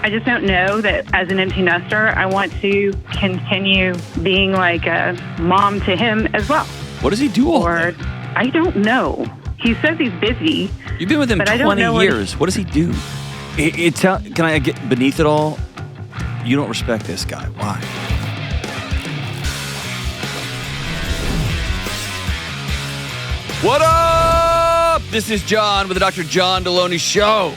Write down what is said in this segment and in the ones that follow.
I just don't know that as an empty nester, I want to continue being like a mom to him as well. What does he do all day? I don't know. He says he's busy. You've been with him 20 years. What does he do? Can I get beneath it all? You don't respect this guy. Why? What up? This is John with the Dr. John Delony Show.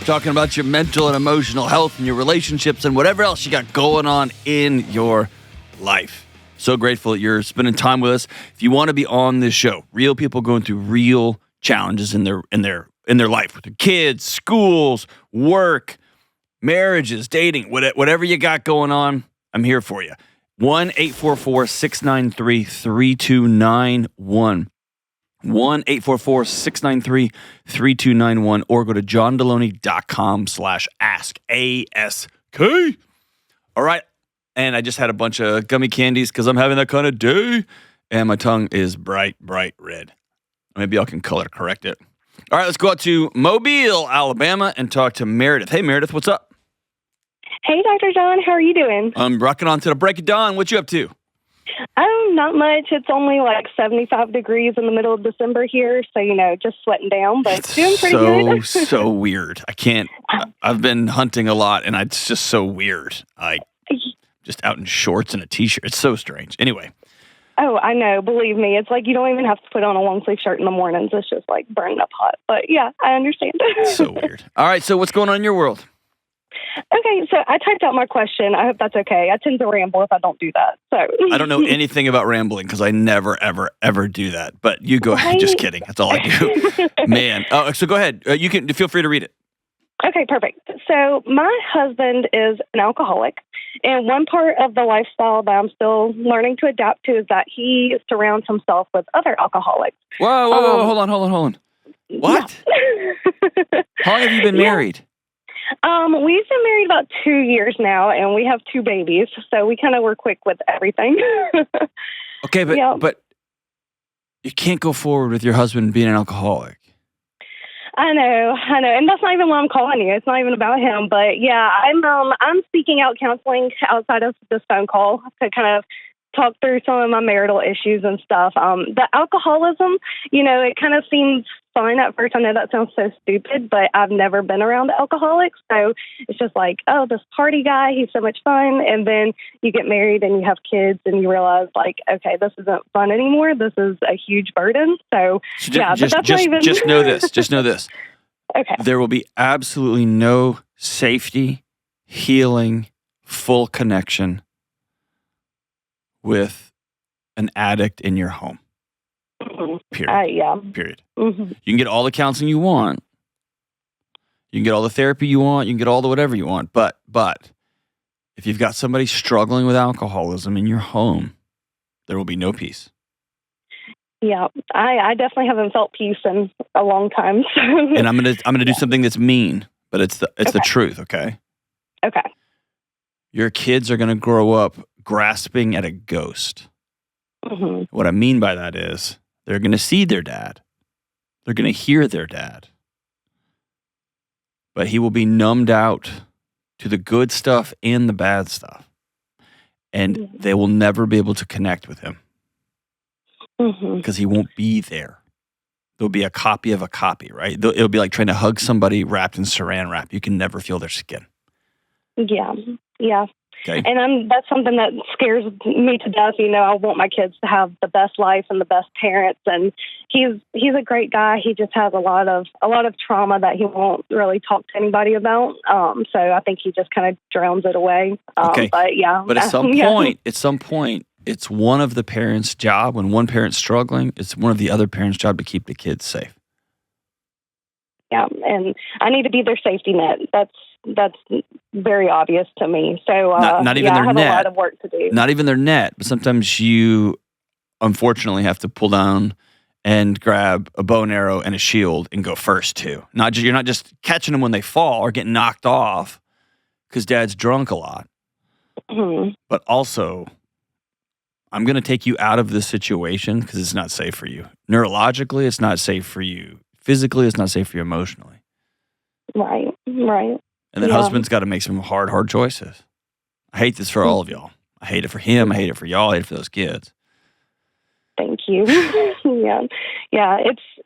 Talking about your mental and emotional health and your relationships and whatever else you got going on in your life. So grateful that you're spending time with us. If you want to be on this show, real people going through real challenges in their life with their kids, schools, work, marriages, dating, whatever you got going on, I'm here for you. 1-844-693-3291. 1-844-693-3291 or go to johndelony.com/ask. A-S-K. All right. And I just had a bunch of gummy candies because I'm having that kind of day. And my tongue is bright, bright red. Maybe y'all can color correct it. All right, let's go out to Mobile, Alabama, and talk to Meredith. Hey, Meredith, what's up? Hey, Dr. John, how are you doing? I'm rocking on to the break of dawn. What you up to? Not much. It's only like 75 degrees in the middle of December here, so, just sweating down, but it's doing pretty good. So weird. I've been hunting a lot, and it's just so weird. Just out in shorts and a T-shirt. It's so strange. Anyway. Oh, I know. Believe me. It's like you don't even have to put on a long-sleeve shirt in the mornings. It's just like burning up hot. But, yeah, I understand. So weird. All right, so what's going on in your world? Okay, so I typed out my question. I hope that's okay. I tend to ramble if I don't do that. So I don't know anything about rambling because I never, ever, ever do that. But you go ahead. Just kidding. That's all I do. Man. So go ahead. You can feel free to read it. Okay, perfect. So my husband is an alcoholic, and one part of the lifestyle that I'm still learning to adapt to is that he surrounds himself with other alcoholics. Whoa, hold on. What? Yeah. How long have you been married? We've been married about 2 years now, and we have 2 babies, so we kind of were quick with everything. Okay, but you can't go forward with your husband being an alcoholic. I know, and that's not even why I'm calling you. It's not even about him, but yeah, I'm seeking out counseling outside of this phone call to kind of talk through some of my marital issues and stuff. The alcoholism, it kind of seems fun at first. I know that sounds so stupid, but I've never been around alcoholics, so it's just like, oh, this party guy, he's so much fun, and then you get married and you have kids and you realize, like, okay, this isn't fun anymore. This is a huge burden. So yeah, but that's not even. Just know this. Just know this. Okay. There will be absolutely no safety, healing, full connection with an addict in your home. Mm-hmm. Period. Yeah. Period. Mm-hmm. You can get all the counseling you want. You can get all the therapy you want. You can get all the whatever you want. But if you've got somebody struggling with alcoholism in your home, there will be no peace. Yeah, I definitely haven't felt peace in a long time. And I'm gonna do something that's mean, but it's the truth. Okay. Okay. Your kids are gonna grow up grasping at a ghost. Mm-hmm. What I mean by that is they're going to see their dad. They're going to hear their dad. But he will be numbed out to the good stuff and the bad stuff. And they will never be able to connect with him because he won't be there. There'll be a copy of a copy, right? It'll be like trying to hug somebody wrapped in saran wrap. You can never feel their skin. Yeah. Okay. And that's something that scares me to death. I want my kids to have the best life and the best parents. And he's a great guy. He just has a lot of trauma that he won't really talk to anybody about. So I think he just kind of drowns it away. Okay. But yeah. But at some point, it's one of the parents' job. When one parent's struggling, it's one of the other parents' job to keep the kids safe. Yeah, and I need to be their safety net. That's very obvious to me. So not even their I have net. a lot of work to do. Not even their net, but sometimes you unfortunately have to pull down and grab a bow and arrow and a shield and go first too. You're not just catching them when they fall or getting knocked off because dad's drunk a lot. Mm-hmm. But also, I'm going to take you out of this situation because it's not safe for you. Neurologically, it's not safe for you. Physically, it's not safe for you emotionally. Right. And then husband's got to make some hard choices. I hate this for all of y'all. I hate it for him. I hate it for y'all. I hate it for those kids. Thank you. Yeah.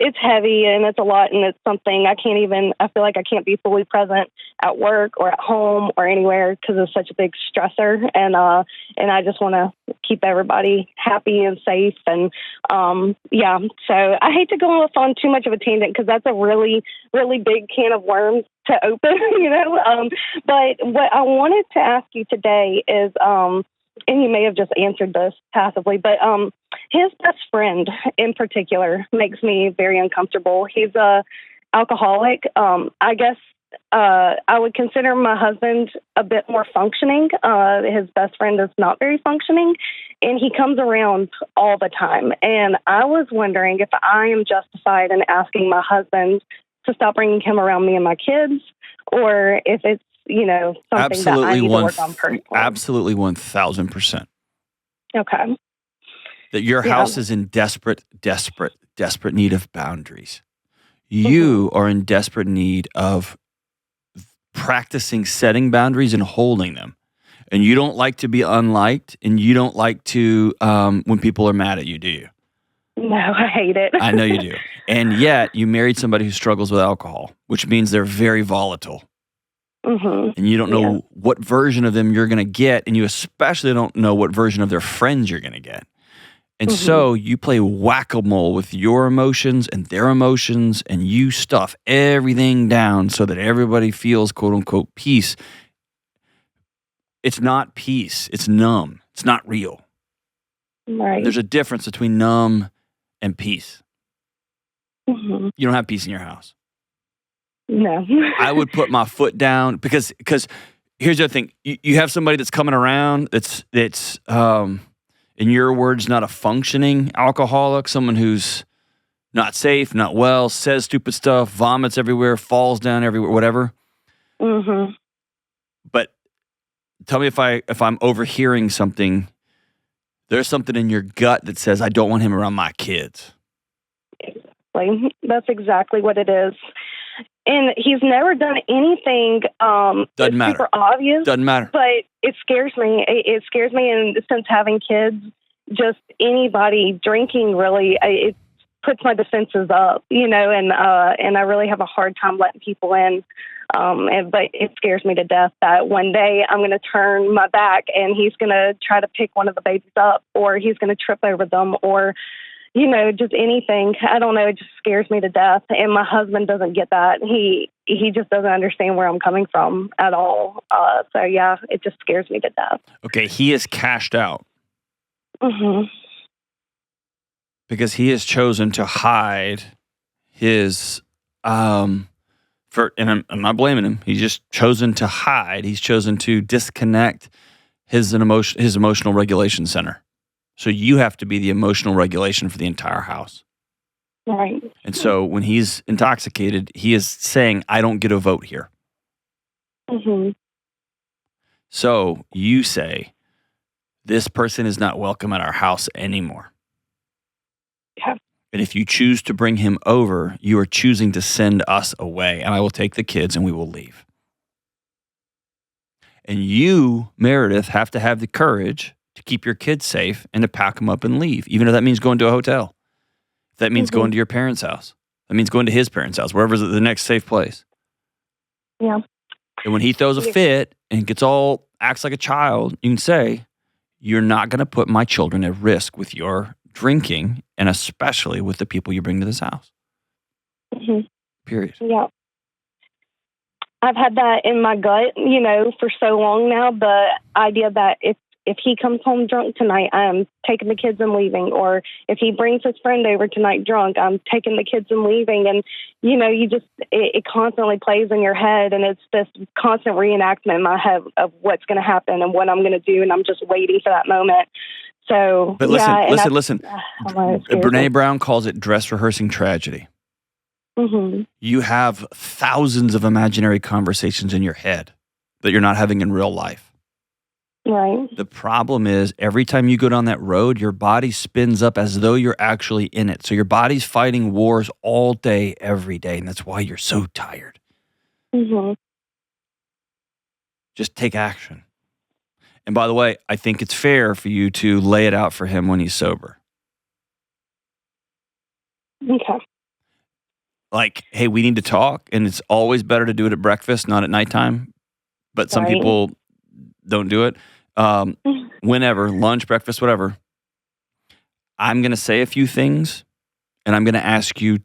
It's heavy and it's a lot, and it's something I feel like I can't be fully present at work or at home or anywhere because it's such a big stressor. And I just want to keep everybody happy and safe. And so I hate to go off on too much of a tangent because that's a really, really big can of worms to open, but what I wanted to ask you today is, and you may have just answered this passively, but his best friend in particular makes me very uncomfortable. He's a alcoholic. I guess I would consider my husband a bit more functioning. His best friend is not very functioning, and he comes around all the time. And I was wondering if I am justified in asking my husband to stop bringing him around me and my kids, or if it's something that I need to work on personally. Absolutely 1,000%. Okay. That your house is in desperate need of boundaries. You are in desperate need of practicing setting boundaries and holding them. And you don't like to be unliked, and you don't like to when people are mad at you, do you? No, I hate it. I know you do. And yet you married somebody who struggles with alcohol, which means they're very volatile. Mm-hmm. And you don't know what version of them you're going to get, and you especially don't know what version of their friends you're going to get. And so you play whack-a-mole with your emotions and their emotions, and you stuff everything down so that everybody feels, quote-unquote, peace. It's not peace. It's numb. It's not real. Right. There's a difference between numb and peace. Mm-hmm. You don't have peace in your house. No. I would put my foot down because here's the other thing. You have somebody that's coming around that's in your words, not a functioning alcoholic, someone who's not safe, not well, says stupid stuff, vomits everywhere, falls down everywhere, whatever. Mm-hmm. But tell me if I'm overhearing something. There's something in your gut that says, I don't want him around my kids. Exactly. That's exactly what it is. And he's never done anything Doesn't matter. super obvious. Doesn't matter. But it scares me. It scares me. And since having kids, just anybody drinking really, it puts my defenses up, and I really have a hard time letting people in. But it scares me to death that one day I'm going to turn my back and he's going to try to pick one of the babies up, or he's going to trip over them, or just anything. I don't know. It just scares me to death. And my husband doesn't get that. He just doesn't understand where I'm coming from at all. So yeah, it just scares me to death. Okay. He is cashed out. Mm-hmm. Because he has chosen to hide his, and I'm not blaming him. He's just chosen to hide. He's chosen to disconnect his emotional regulation center. So you have to be the emotional regulation for the entire house. Right. And so when he's intoxicated, he is saying, I don't get a vote here. Mm-hmm. So you say, this person is not welcome at our house anymore. Yeah. And if you choose to bring him over, you are choosing to send us away, and I will take the kids and we will leave. And you, Meredith, have to have the courage to keep your kids safe and to pack them up and leave, even if that means going to a hotel. If that means going to your parents' house. That means going to his parents' house, wherever's the next safe place. Yeah. And when he throws a fit and acts like a child, you can say, you're not going to put my children at risk with your drinking, and especially with the people you bring to this house. Mm-hmm. Period. Yeah. I've had that in my gut, for so long now. The idea that if he comes home drunk tonight, I'm taking the kids and leaving. Or if he brings his friend over tonight drunk, I'm taking the kids and leaving. And, it constantly plays in your head. And it's this constant reenactment in my head of what's going to happen and what I'm going to do. And I'm just waiting for that moment. So, but listen. Brene Brown calls it dress rehearsing tragedy. Mm-hmm. You have thousands of imaginary conversations in your head that you're not having in real life. Right. The problem is every time you go down that road, your body spins up as though you're actually in it. So your body's fighting wars all day, every day. And that's why you're so tired. Mm-hmm. Just take action. And by the way, I think it's fair for you to lay it out for him when he's sober. Okay. Like, hey, we need to talk, and it's always better to do it at breakfast, not at nighttime. But some people don't do it. Whenever, lunch, breakfast, whatever. I'm going to say a few things, and I'm going to ask you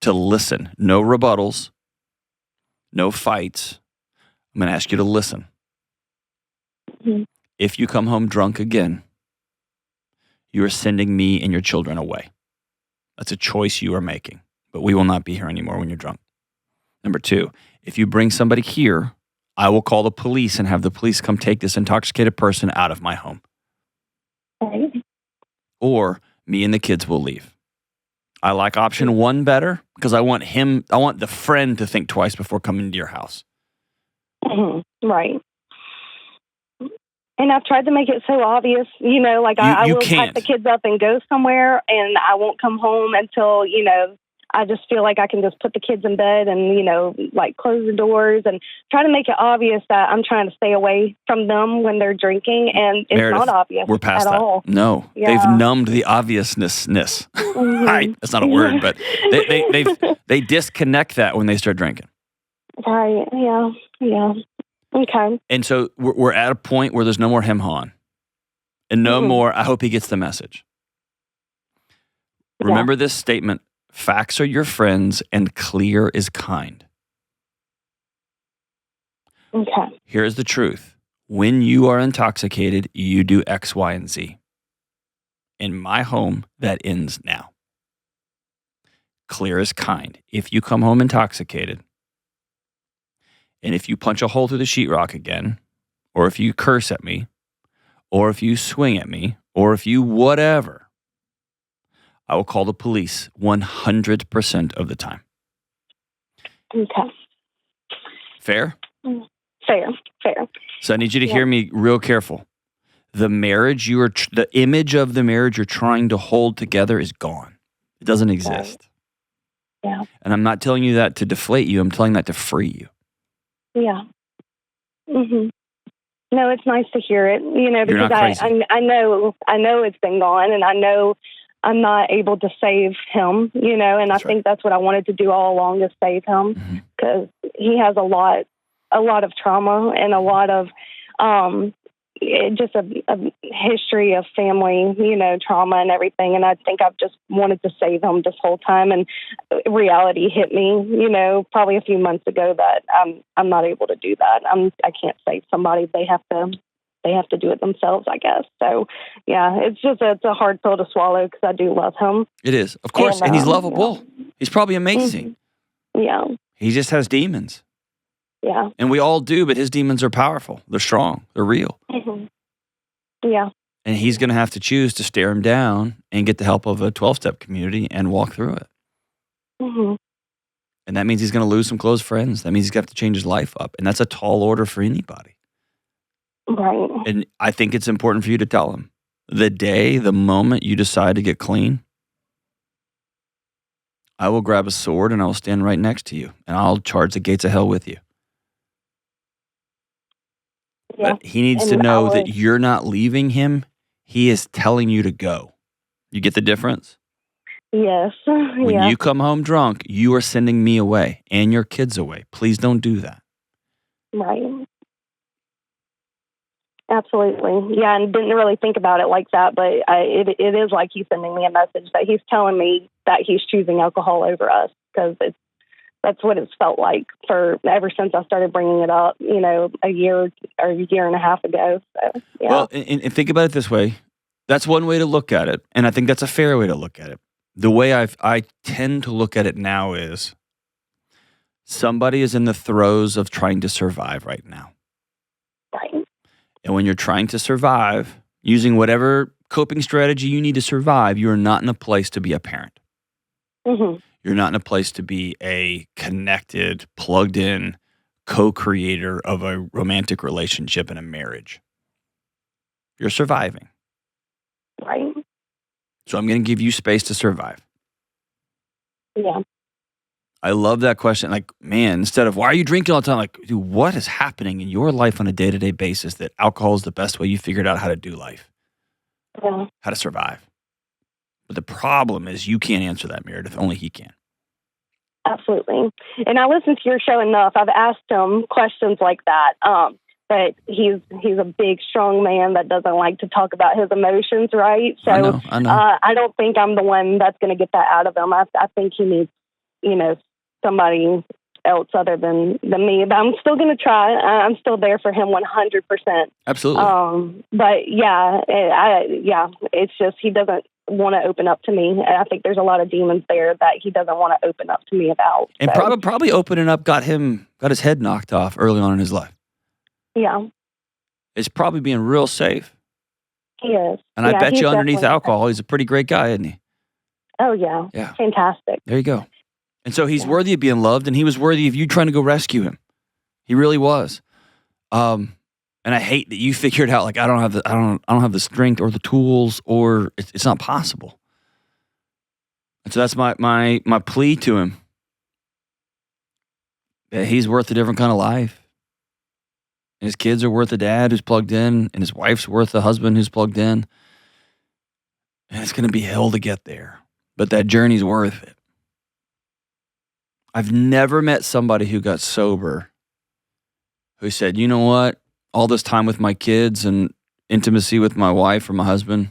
to listen. No rebuttals, no fights. I'm going to ask you to listen. Mm-hmm. If you come home drunk again, you are sending me and your children away. That's a choice you are making, but we will not be here anymore when you're drunk. Number 2, if you bring somebody here, I will call the police and have the police come take this intoxicated person out of my home. Right. Or me and the kids will leave. I like option 1 better because I want the friend to think twice before coming to your house. Mm-hmm. Right. And I've tried to make it so obvious, like I will pack the kids up and go somewhere, and I won't come home until, I just feel like I can just put the kids in bed and, like close the doors and try to make it obvious that I'm trying to stay away from them when they're drinking. And it's Meredith, not obvious we're past at that. all. No, They've numbed the obviousness. Mm-hmm. Right. That's not a word, but they disconnect that when they start drinking. Right. Yeah. Okay. And so we're at a point where there's no more hem-hawing and no more, I hope he gets the message. Remember this statement, facts are your friends and clear is kind. Okay. Here's the truth. When you are intoxicated, you do X, Y, and Z. In my home, that ends now. Clear is kind. If you come home intoxicated, and if you punch a hole through the sheetrock again, or if you curse at me, or if you swing at me, or if you whatever, I will call the police 100% of the time. Okay. Fair? Fair. So I need you to hear me real careful. The marriage the image of the marriage you're trying to hold together is gone. It doesn't exist. Right. Yeah. And I'm not telling you that to deflate you. I'm telling that to free you. Yeah. Mhm. No, it's nice to hear it, You're because not crazy. I know it's been gone, and I know I'm not able to save him, and That's I think that's what I wanted to do all along, is save him, because he has a lot of trauma and a lot of just a history of family, trauma and everything. And I think I've just wanted to save him this whole time. And reality hit me, probably a few months ago that I'm not able to do that. I can't save somebody. They have to do it themselves, I guess. So yeah, it's a hard pill to swallow because I do love him. It is, of course. And he's lovable. Yeah. He's probably amazing. Yeah. He just has demons. Yeah. And we all do, but his demons are powerful. They're strong. They're real. Mm-hmm. Yeah. And he's going to have to choose to stare him down and get the help of a 12-step community and walk through it. Mm-hmm. And that means he's going to lose some close friends. That means he's got to change his life up. And that's a tall order for anybody. Right. And I think it's important for you to tell him the moment you decide to get clean, I will grab a sword and I will stand right next to you and I'll charge the gates of hell with you. Yeah. But he needs to know that you're not leaving him. He is telling you to go. You get the difference? Yes. When you come home drunk, you are sending me away and your kids away. Please don't do that. Right. Absolutely. Yeah, and didn't really think about it like that, but it is like he's sending me a message that he's telling me that he's choosing alcohol over us, because that's what it's felt like for ever since I started bringing it up, a year or a year and a half ago. So, yeah. Well, and think about it this way. That's one way to look at it, and I think that's a fair way to look at it. The way I tend to look at it now is somebody is in the throes of trying to survive right now. Right. And when you're trying to survive, using whatever coping strategy you need to survive, you're not in a place to be a parent. Mm-hmm. You're not in a place to be a connected, plugged in co-creator of a romantic relationship and a marriage. You're surviving. Right. So I'm going to give you space to survive. Yeah. I love that question. Like, man, instead of why are you drinking all the time? Like, dude, what is happening in your life on a day-to-day basis that alcohol is the best way you figured out how to do life, Yeah, how to survive? But the problem is you can't answer that, Meredith. Only he can. absolutely. And I listen to your show enough. I've asked him questions like that. But he's a big, strong man that doesn't like to talk about his emotions, right? So I know. I don't think I'm the one that's going to get that out of him. I think he needs, somebody else other than me. But I'm still going to try. I'm still there for him 100%. Absolutely. But it's just he doesn't want to open up to me. And I think there's a lot of demons there that he doesn't want to open up to me about. And probably opening up got his head knocked off early on in his life. Yeah. It's probably being real safe. He is. And I bet you underneath alcohol, he's a pretty great guy, isn't he? Oh, yeah. Yeah. Fantastic. There you go. And so he's worthy of being loved, and he was worthy of you trying to go rescue him. He really was. And I hate that you figured out like I don't have the strength or the tools, or it's not possible. And so that's my plea to him. That he's worth a different kind of life. And his kids are worth a dad who's plugged in, and his wife's worth a husband who's plugged in. And it's going to be hell to get there, but that journey's worth it. I've never met somebody who got sober who said, you know what, all this time with my kids and intimacy with my wife or my husband,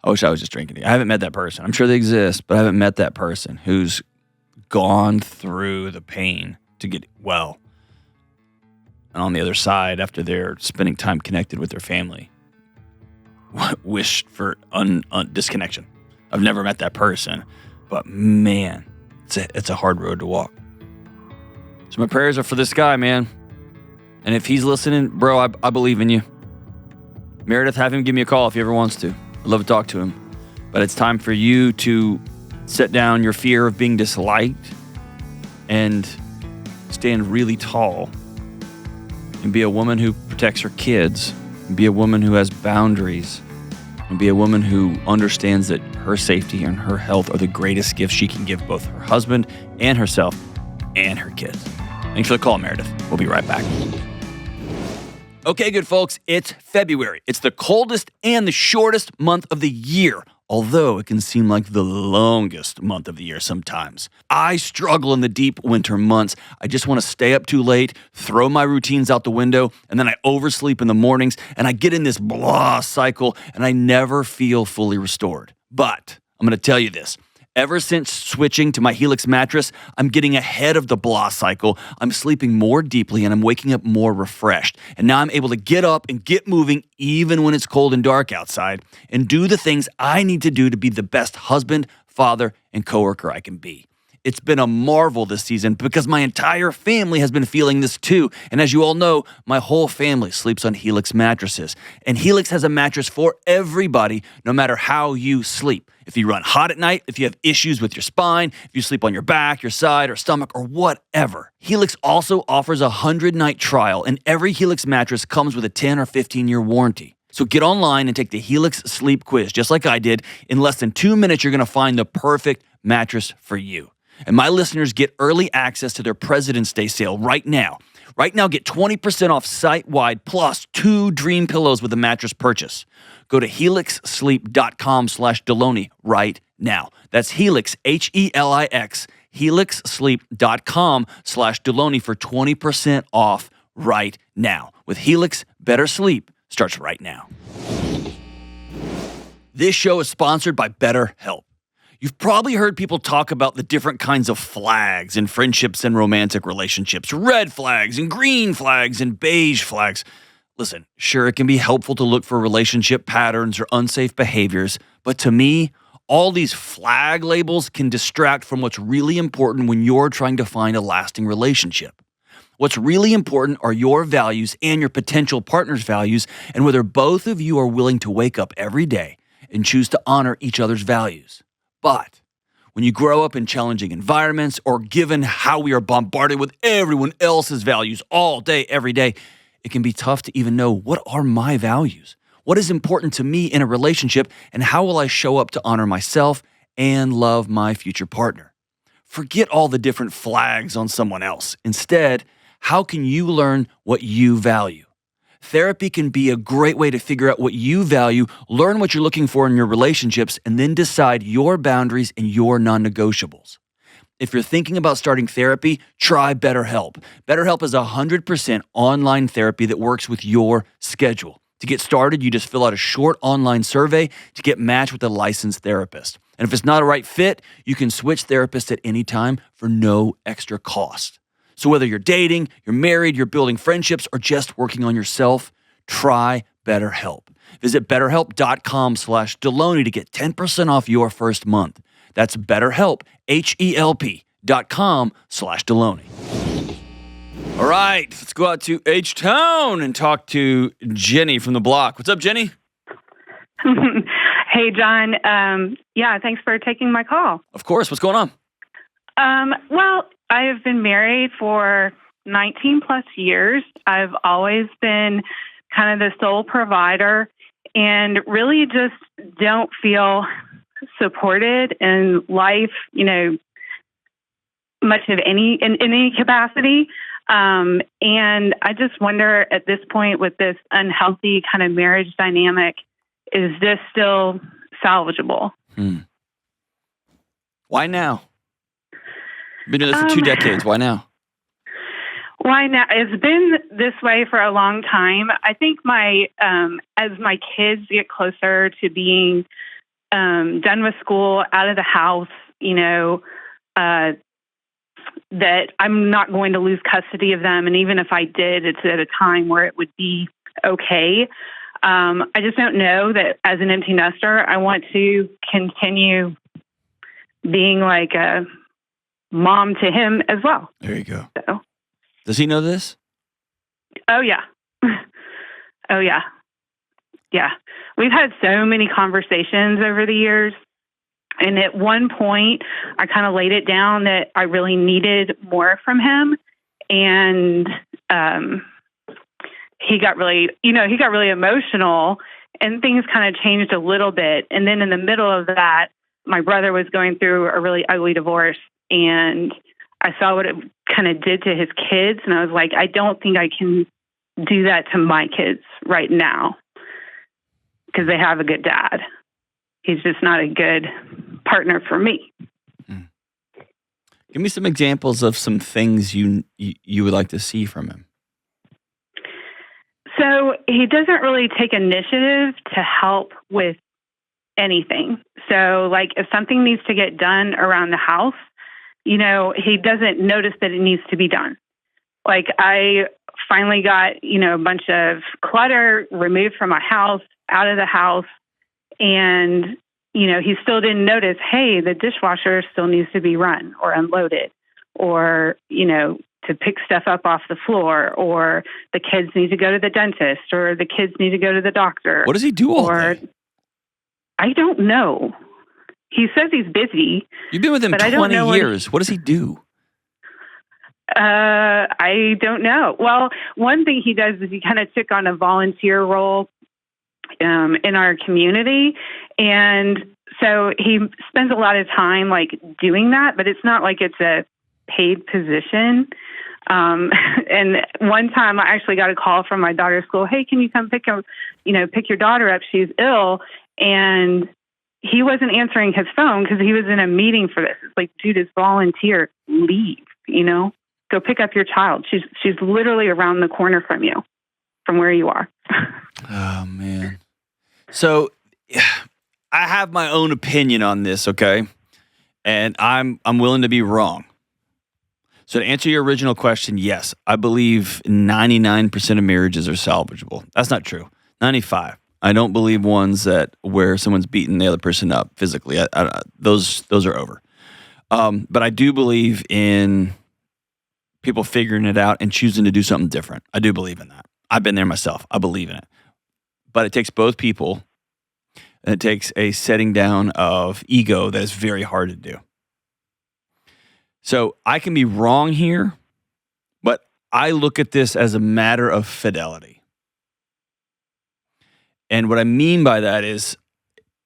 I wish I was just drinking. I haven't met that person. I'm sure they exist, but I haven't met that person who's gone through the pain to get well. And on the other side, after they're spending time connected with their family, wish for disconnection. I've never met that person, but man, it's a hard road to walk. So my prayers are for this guy, man. And if he's listening, bro, I believe in you. Meredith, have him give me a call if he ever wants to. I'd love to talk to him. But it's time for you to set down your fear of being disliked and stand really tall and be a woman who protects her kids, and be a woman who has boundaries, and be a woman who understands that her safety and her health are the greatest gifts she can give both her husband and herself and her kids. Thanks for the call, Meredith. We'll be right back. Okay, good folks, it's February. It's the coldest and the shortest month of the year, although it can seem like the longest month of the year sometimes. I struggle in the deep winter months. I just want to stay up too late, throw my routines out the window, and then I oversleep in the mornings, and I get in this blah cycle, and I never feel fully restored. But I'm going to tell you this. Ever since switching to my Helix mattress, I'm getting ahead of the blah cycle. I'm sleeping more deeply and I'm waking up more refreshed. And now I'm able to get up and get moving even when it's cold and dark outside and do the things I need to do to be the best husband, father, and coworker I can be. It's been a marvel this season because my entire family has been feeling this too. And as you all know, my whole family sleeps on Helix mattresses. And Helix has a mattress for everybody, no matter how you sleep. If you run hot at night, if you have issues with your spine, if you sleep on your back, your side, or stomach, or whatever. Helix also offers a 100-night trial, and every Helix mattress comes with a 10 or 15-year warranty. So get online and take the Helix sleep quiz, just like I did. In less than 2 minutes, you're going to find the perfect mattress for you. And my listeners get early access to their President's Day sale right now. Right now, get 20% off site-wide plus 2 dream pillows with a mattress purchase. Go to helixsleep.com/Delony right now. That's Helix, Helix, helixsleep.com/Delony for 20% off right now. With Helix, better sleep starts right now. This show is sponsored by BetterHelp. You've probably heard people talk about the different kinds of flags in friendships and romantic relationships. Red flags and green flags and beige flags. Listen, sure, it can be helpful to look for relationship patterns or unsafe behaviors, but to me, all these flag labels can distract from what's really important when you're trying to find a lasting relationship. What's really important are your values and your potential partner's values, and whether both of you are willing to wake up every day and choose to honor each other's values. But when you grow up in challenging environments or given how we are bombarded with everyone else's values all day, every day, it can be tough to even know what are my values? What is important to me in a relationship, and how will I show up to honor myself and love my future partner? Forget all the different flags on someone else. Instead, how can you learn what you value? Therapy can be a great way to figure out what you value, learn what you're looking for in your relationships, and then decide your boundaries and your non-negotiables. If you're thinking about starting therapy, try BetterHelp. BetterHelp is 100% online therapy that works with your schedule. To get started, you just fill out a short online survey to get matched with a licensed therapist. And if it's not a right fit, you can switch therapists at any time for no extra cost. So whether you're dating, you're married, you're building friendships, or just working on yourself, try BetterHelp. Visit BetterHelp.com/Delony to get 10% off your first month. That's BetterHelp, HELP.com/Delony. All right, let's go out to H-Town and talk to Jenny from the block. What's up, Jenny? Hey, John. Thanks for taking my call. Of course. What's going on? Well, I have been married for 19 plus years. I've always been kind of the sole provider and really just don't feel supported in life, much of in any capacity. And I just wonder at this point with this unhealthy kind of marriage dynamic, is this still salvageable? Why now? Been doing this for 2 decades. Why now? Why now? It's been this way for a long time. I think as my kids get closer to being done with school, out of the house, that I'm not going to lose custody of them. And even if I did, it's at a time where it would be okay. I just don't know that as an empty nester, I want to continue being like a mom to him as well. There you go. So. Does he know this? Oh, yeah. Oh, yeah. Yeah. We've had so many conversations over the years. And at one point, I kind of laid it down that I really needed more from him. And he got really emotional, and things kind of changed a little bit. And then in the middle of that, my brother was going through a really ugly divorce, and I saw what it kind of did to his kids. And I was like, I don't think I can do that to my kids right now because they have a good dad. He's just not a good partner for me. Give me some examples of some things you would like to see from him. So he doesn't really take initiative to help with anything. So like if something needs to get done around the house, he doesn't notice that it needs to be done. Like I finally got, a bunch of clutter removed from my house, out of the house. And, he still didn't notice, hey, the dishwasher still needs to be run or unloaded or, to pick stuff up off the floor, or the kids need to go to the dentist, or the kids need to go to the doctor. What does he do all day? I don't know. He says he's busy. You've been with him 20 years. What does he do? I don't know. Well, one thing he does is he kind of took on a volunteer role in our community. And so he spends a lot of time like doing that, but it's not like it's a paid position. And one time I actually got a call from my daughter's school. Hey, can you come pick your daughter up? She's ill. And he wasn't answering his phone because he was in a meeting for this. It's like, dude, it's volunteer. Leave, go pick up your child. She's literally around the corner from you, from where you are. Oh, man. So I have my own opinion on this, okay? And I'm willing to be wrong. So to answer your original question, yes, I believe 99% of marriages are salvageable. That's not true. 95. I don't believe ones where someone's beating the other person up physically. Those are over. But I do believe in people figuring it out and choosing to do something different. I do believe in that. I've been there myself. I believe in it. But it takes both people, and it takes a setting down of ego that is very hard to do. So I can be wrong here, but I look at this as a matter of fidelity. And what I mean by that is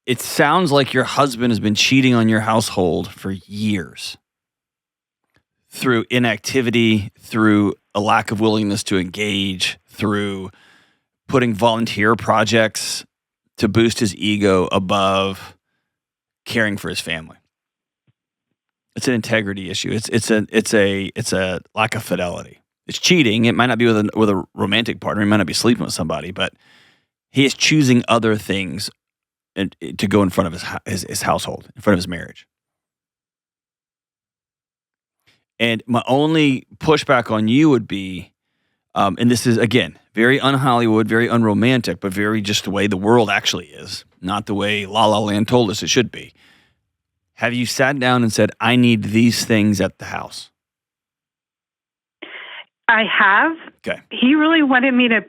it sounds like your husband has been cheating on your household for years. through inactivity, through a lack of willingness to engage, through putting volunteer projects to boost his ego above caring for his family. It's an integrity issue. It's a lack of fidelity. It's cheating. It might not be with a romantic partner. He might not be sleeping with somebody, but he is choosing other things to go in front of his household, in front of his marriage. And my only pushback on you would be, and this is, again, very un-Hollywood, very unromantic, but very just the way the world actually is, not the way La La Land told us it should be. Have you sat down and said, I need these things at the house? I have. Okay. He really wanted me to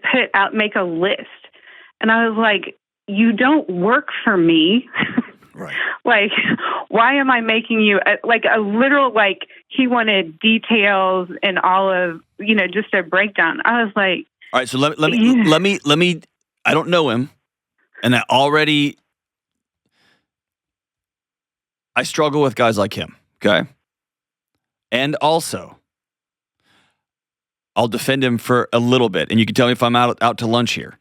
make a list. And I was like, you don't work for me. Right. Like, why am I making you a literal, he wanted details and all of, just a breakdown. I was like, all right. So let me, I don't know him. And I struggle with guys like him. Okay. And also, I'll defend him for a little bit. And you can tell me if I'm out to lunch here.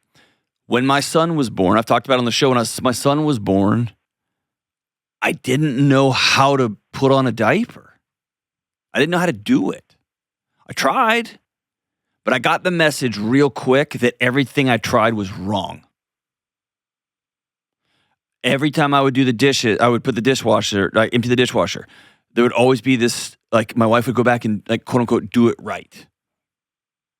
When my son was born, I've talked about it on the show, when my son was born, I didn't know how to put on a diaper. I didn't know how to do it. I tried, but I got the message real quick that everything I tried was wrong. Every time I would do the dishes, I would put the dishwasher, empty the dishwasher. There would always be this, my wife would go back and, quote unquote, do it right.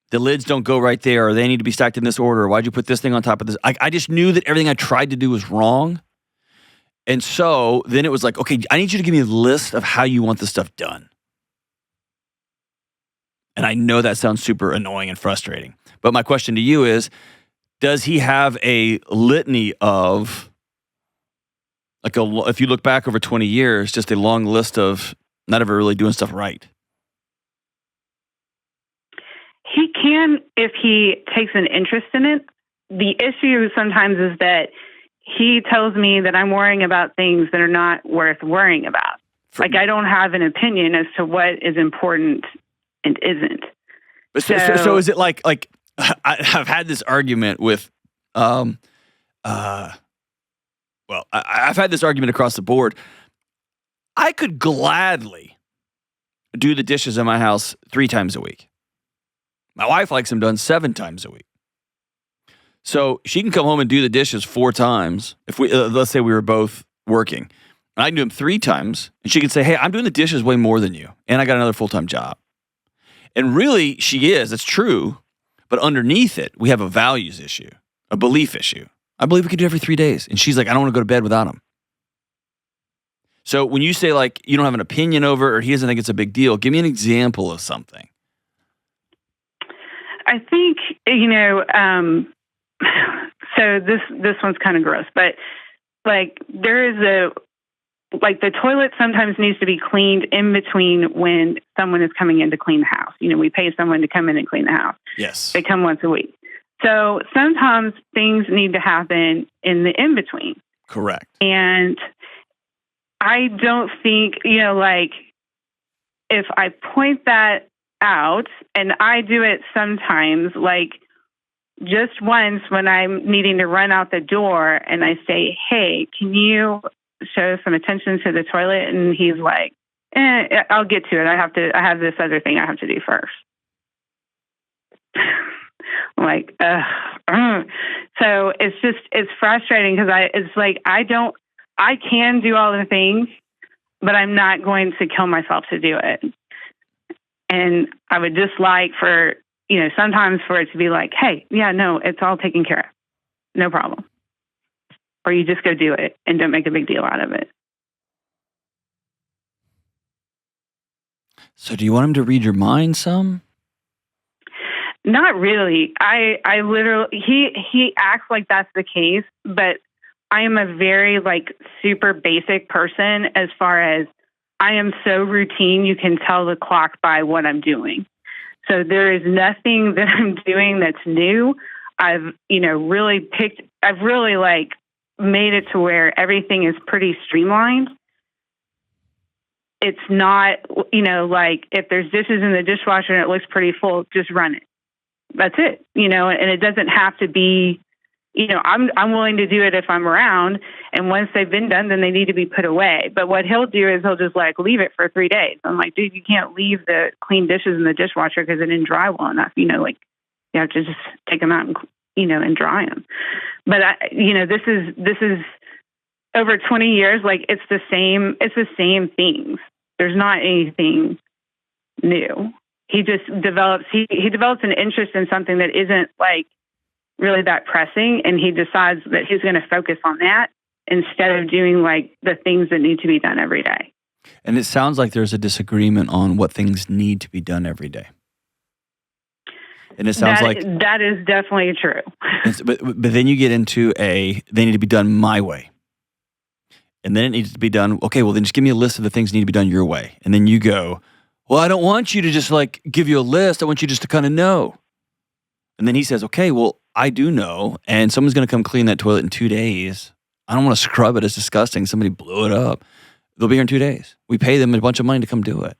The lids don't go right there, or they need to be stacked in this order. Or why'd you put this thing on top of this? I just knew that everything I tried to do was wrong. And so then it was like, okay, I need you to give me a list of how you want this stuff done. And I know that sounds super annoying and frustrating. But my question to you is, does he have a litany of, if you look back over 20 years, just a long list of not ever really doing stuff right? He can if he takes an interest in it. The issue sometimes is that he tells me that I'm worrying about things that are not worth worrying about. I don't have an opinion as to what is important and isn't. So is it like I've had this argument with, I've had this argument across the board. I could gladly do the dishes in my house 3 times a week. My wife likes them done 7 times a week. So she can come home and do the dishes 4 times. If we, let's say we were both working, and I can do them 3 times, and she can say, hey, I'm doing the dishes way more than you, and I got another full-time job. And really, she is. It's true. But underneath it, we have a values issue, a belief issue. I believe we could do it every 3 days. And she's like, I don't want to go to bed without them. So when you say you don't have an opinion over it, or he doesn't think it's a big deal, give me an example of something. I think, so this one's kind of gross, but there is the toilet sometimes needs to be cleaned in between when someone is coming in to clean the house. We pay someone to come in and clean the house. Yes. They come once a week. So sometimes things need to happen in the in-between. Correct. And I don't think, if I point that out, and I do it sometimes, just once when I'm needing to run out the door and I say, hey, can you show some attention to the toilet? And he's like, I'll get to it. I have this other thing I have to do first. So it's frustrating because I can do all the things, but I'm not going to kill myself to do it. And I would just like for, sometimes for it to be like, hey, yeah, no, it's all taken care of. No problem. Or you just go do it and don't make a big deal out of it. So do you want him to read your mind some? Not really. I literally, he acts like that's the case, but I am a very super basic person as far as I am so routine, you can tell the clock by what I'm doing. So there is nothing that I'm doing that's new. I've really made it to where everything is pretty streamlined. it's not, like if there's dishes in the dishwasher and it looks pretty full, just run it. That's it, and it doesn't have to be, I'm willing to do it if I'm around. And once they've been done, then they need to be put away. But what he'll do is he'll just like leave it for 3 days. I'm like, dude, you can't leave the clean dishes in the dishwasher because it didn't dry well enough. Like you have to just take them out and, and dry them. But this is over 20 years. Like it's the same things. There's not anything new. He just develops an interest in something that isn't like really that pressing, and he decides that he's going to focus on that instead of doing like the things that need to be done every day. And it sounds like there's a disagreement on what things need to be done every day. And it sounds like that is definitely true. But then you get into they need to be done my way. And then it needs to be done, okay, well then just give me a list of the things that need to be done your way. And then you go, well, I don't want you to just like give you a list. I want you just to kind of know. And then he says, okay, well, I do know, and someone's going to come clean that toilet in 2 days. I don't want to scrub it. It's disgusting. Somebody blew it up. They'll be here in 2 days. We pay them a bunch of money to come do it.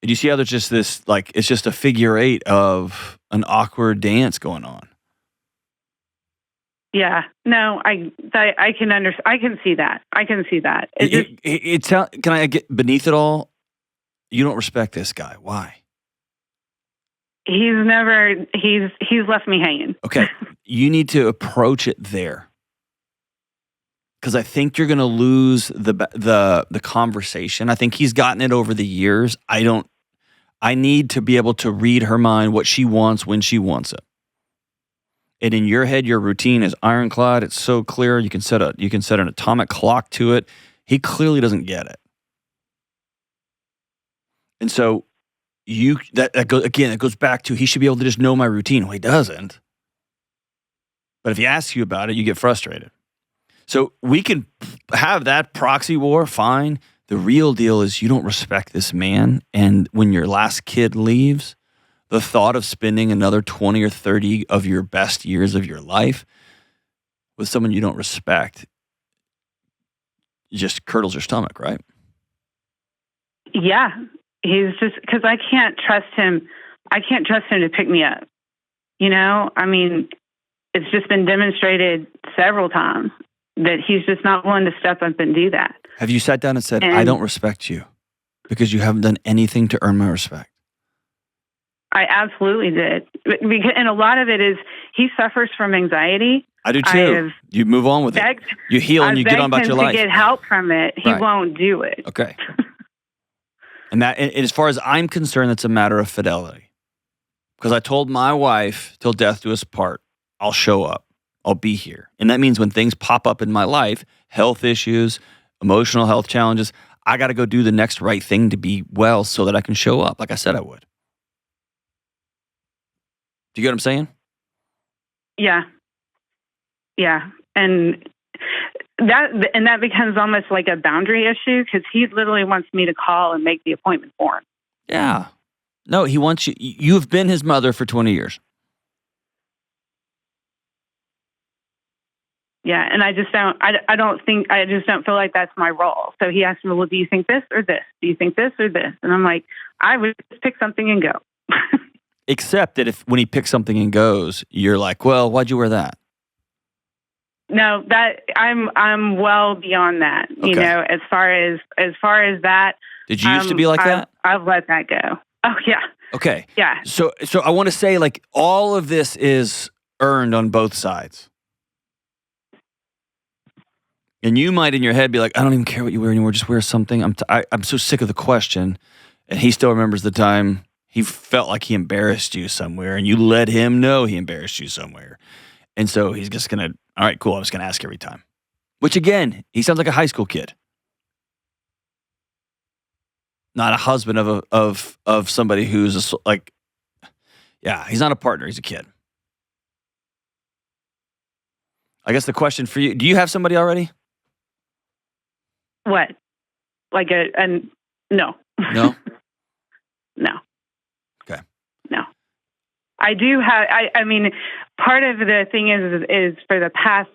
And you see how there's just this, like, it's just a figure eight of an awkward dance going on. Yeah. No, I can understand. I can see that. Can I get beneath it all? You don't respect this guy. Why? He's left me hanging. Okay. You need to approach it there. Because I think you're going to lose the conversation. I think he's gotten it over the years. I need to be able to read her mind, what she wants, when she wants it. And in your head, your routine is ironclad. It's so clear. You can set an atomic clock to it. He clearly doesn't get it. And so it goes back to he should be able to just know my routine. Well, he doesn't. But if he asks you about it, you get frustrated. So we can have that proxy war, fine. The real deal is you don't respect this man. And when your last kid leaves, the thought of spending another 20 or 30 of your best years of your life with someone you don't respect just curdles your stomach, right? Yeah. He's just, because I can't trust him. I can't trust him to pick me up. I mean, it's just been demonstrated several times that he's just not willing to step up and do that. Have you sat down and said, I don't respect you because you haven't done anything to earn my respect? I absolutely did. And a lot of it is he suffers from anxiety. I do too. You move on with it. You heal and you get on about your life. To get help from it, he won't do it. Okay. And as far as I'm concerned, it's a matter of fidelity. Because I told my wife, till death do us part, I'll show up. I'll be here. And that means when things pop up in my life, health issues, emotional health challenges, I got to go do the next right thing to be well so that I can show up like I said I would. Do you get what I'm saying? Yeah. Yeah. And that becomes almost like a boundary issue because he literally wants me to call and make the appointment for him. Yeah. No, he wants you. You've been his mother for 20 years. Yeah, and I just don't feel like that's my role. So he asked me, well, do you think this or this? Do you think this or this? And I'm like, I would just pick something and go. Except that when he picks something and goes, you're like, well, why'd you wear that? No, that I'm well beyond that. Okay. As far as that. Did you used to be like that? I've let that go. Oh yeah. Okay. Yeah. So I want to say like all of this is earned on both sides. And you might in your head be like, I don't even care what you wear anymore. Just wear something. I'm so sick of the question. And he still remembers the time he felt like he embarrassed you somewhere and you let him know he embarrassed you somewhere. And so he's just going to, all right, cool. I'm just going to ask every time. Which again, he sounds like a high school kid. Not a husband of somebody who's he's not a partner. He's a kid. I guess the question for you, do you have somebody already? What? Like no. No? No. Okay. No. I do have, I mean, part of the thing is for the past